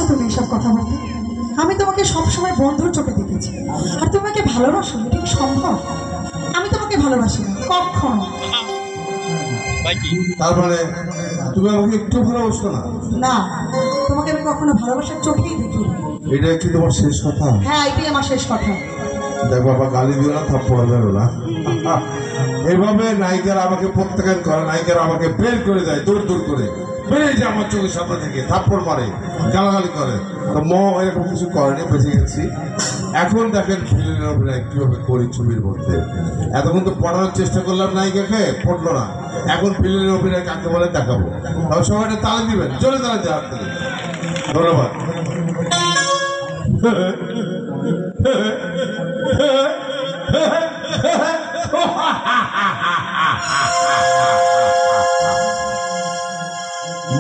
তুমি এসব কথা বলতে? আমি তোমাকে সবসময় বন্ধুর চোখে দেখেছি, আর তোমাকে ভালোবাসো, এটা কি সম্ভব? আমি তোমাকে ভালোবাসি না কখনো। তার মানে তুমি আমাকে একটু ভালোবাসো না? না, তোমাকে আমি কখনো ভালোবাসার চোখেই দেখি। এটা কি তোমার শেষ কথা? হ্যাঁ, এটাই আমার শেষ কথা। দেখ বাবা, গালি দিও না, থাপ্পড় দেবো না। এভাবে নায়িকারা আমাকে প্রত্যাখ্যান করে, নায়িকারা আমাকে বের করে দেয়, দূর দূর করে বেরিয়ে যায় আমার চোখের সামনে থেকে, থাপ্পড় মারে, গালাগালি করে। তো ম এরকম কিছু করেনি, বেঁচে গেছি। এখন দেখেন ফিল্মের অভিনয় কিভাবে করি ছবির মধ্যে। এতক্ষণ তো পড়ানোর চেষ্টা করলাম নায়িকাকে, পড়লো না। এখন ফিল্মের অভিনয় কাকে বলে দেখাবো। তবে সবাই একটা তালি দিবেন, জোরে তালি দেওয়ার থেকে। ধন্যবাদ।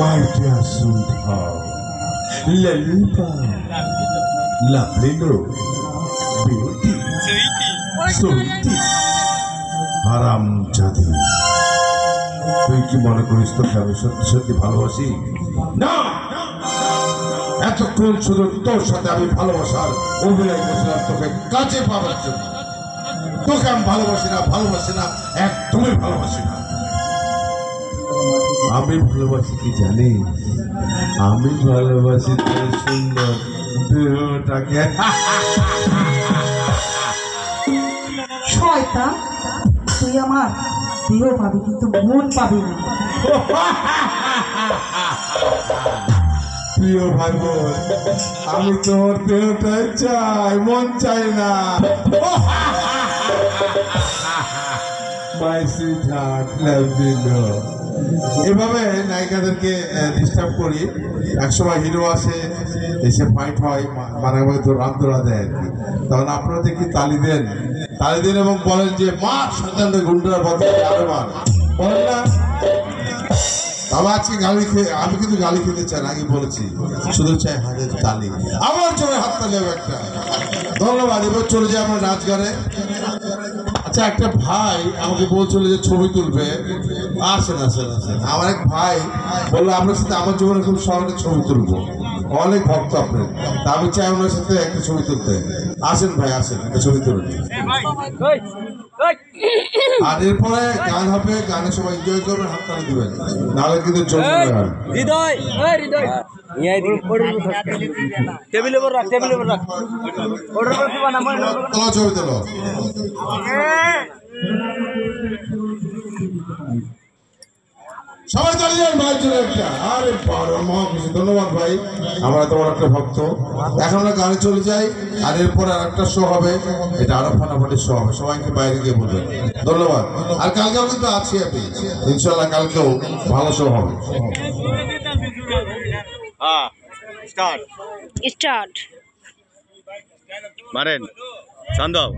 My dear sweetheart, Lalipa, Laplelo, Beauty, Sweetie, হারাম জাদি। তুই কি মনে করিস তোকে আমি সত্যি সত্যি ভালোবাসি? না, এতক্ষণ শুধু তোর সাথে আমি ভালোবাসার অভিনয় করছিলাম তোকে কাছে পাওয়ার জন্য। তোকে আমি ভালোবাসি না, ভালোবাসি না, একদমই ভালোবাসি না। আমি ভালোবাসি কি জানিস? আমি ভালোবাসি তোর সুন্দর দেহটাকে। শয়তান, তুই আমার দেহ পাবি কিন্তু মন পাবি না। প্রিয় ভাই বোন, আমি তোর দেহটাই চাই, মন চাই না। মাই সুইটহার্ট, লাভ ইউ। এভাবে নায়িকাদেরকে ডিস্টার্ব করি। একসময় হিরো আসে, এসে ফাইট হয়, মানে তো রামদোলা দেয় আর কি। তখন আপনারা দেখি তালি দেন, এবং বলেন যে মা সন্তানদের গুন্ডার বদলে আরো মার, বলেন না? বাবা আজকে গালি খেয়ে, আমি কিন্তু গালি খেতে চাই না, আগে বলেছি, শুধু চাই হাতের তালি। আমার জন্য হাত তালি হবে একটা। ধন্যবাদ। এবার চলে যাই আমার রাজঘরে। আচ্ছা, একটা ভাই আমাকে বলছিল যে ছবি তুলবে। আসেন আসেন আসেন, আমার এক ভাই বললো আপনার সাথে আমার জীবনে খুব শহরে ছবি তুলবো, অনেক ভক্ত আপনার, তা আমি চাই ওনার সাথে একটা ছবি তুলতে। আসেন ভাই, আসেন, একটা ছবি তুলুন। আর এরপরে গান হবে, গানে সবাই এনজয় করবেন, হাত তালি দিবেন, নাহলে কিন্তু জমবে না। হৃদয়, হৃদয় টেবিলের উপর রাখ, টেবিলের উপর রাখ। তোমার ছবি তোলো। সবাই দাঁড়িয়ে যান ভাইয়ের জন্য একটা। আরে মহা খুশি, ধন্যবাদ ভাই, আমরা তোমার একটা ভক্ত। এখন আমরা গানে চলে যাই, আর এরপরে আর একটা শো হবে, এটা আরো ফাটাফাটি শো হবে, সবাইকে বাইরে গিয়ে বলবেন। ধন্যবাদ। আর কালকেও কিন্তু আছি আমি, ইনশাল্লাহ কালকেও ভালো শো হবে। স্টার্ট স্টার্ট মারেন চান্দাও।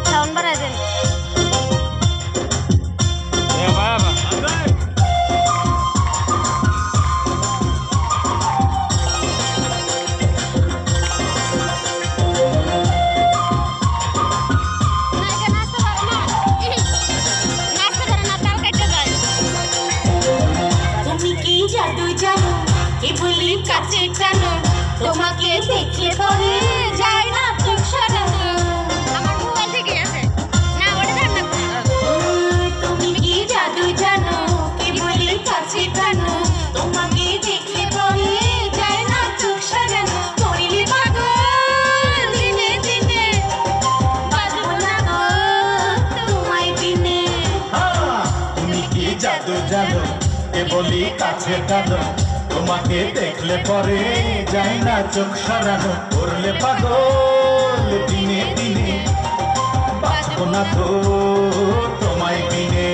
সাউন্ড বাড়ায় দেন। কাছে টানো তোমাকে দেখলে পরে যায় না চোখ সরানো। আমার মোবাইল থেকে আছে না, ওটা দেখ না। তুমি কি জাদু জানো, কি বলি কাছে টানো তোমাকে দেখলে পরে যায় না চোখ সরানো। করিলে পাগল দিনে দিনে, বাজবো না গো তোমায় বিনে। তুমি কি জাদু জানো, এ বলি কাছে টানো তোমাকে দেখলে পরে যায় না চোখ সরানো। করলে পাগল দিনে দিনে, বাঁচবো না তো তোমায় বিনে।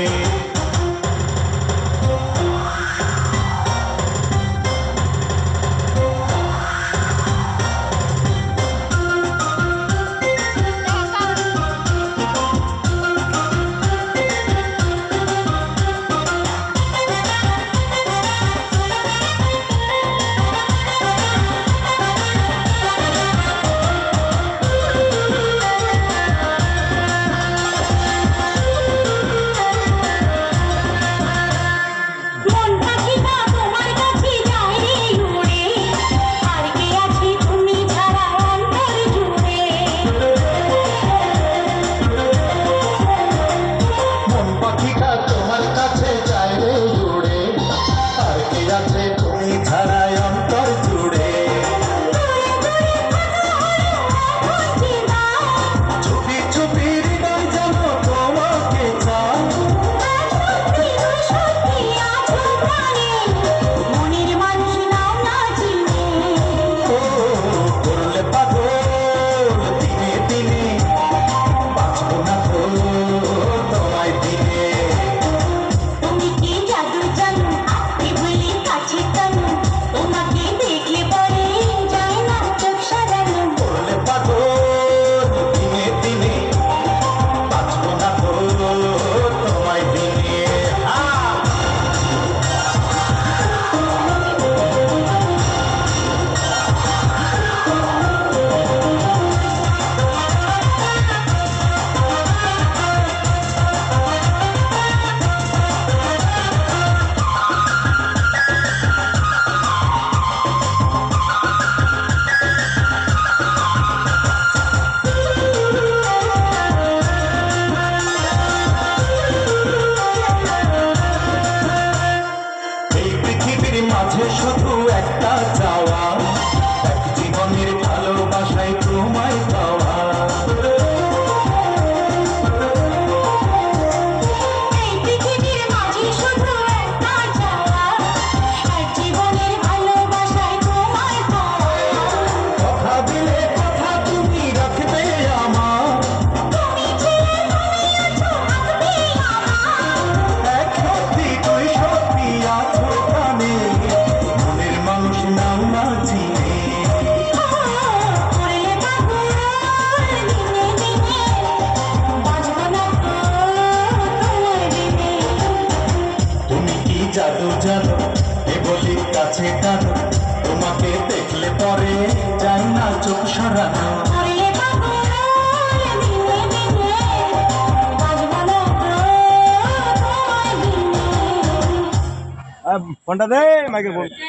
জাদু জানো এ বলি কাছে টানো তোমাকে দেখলে পরে যায় না চোখ সরানো করলে পাগল দিনে দিনে বাজবো না তো তোমায় দিনে ফোনটা দে মাইকে ফোন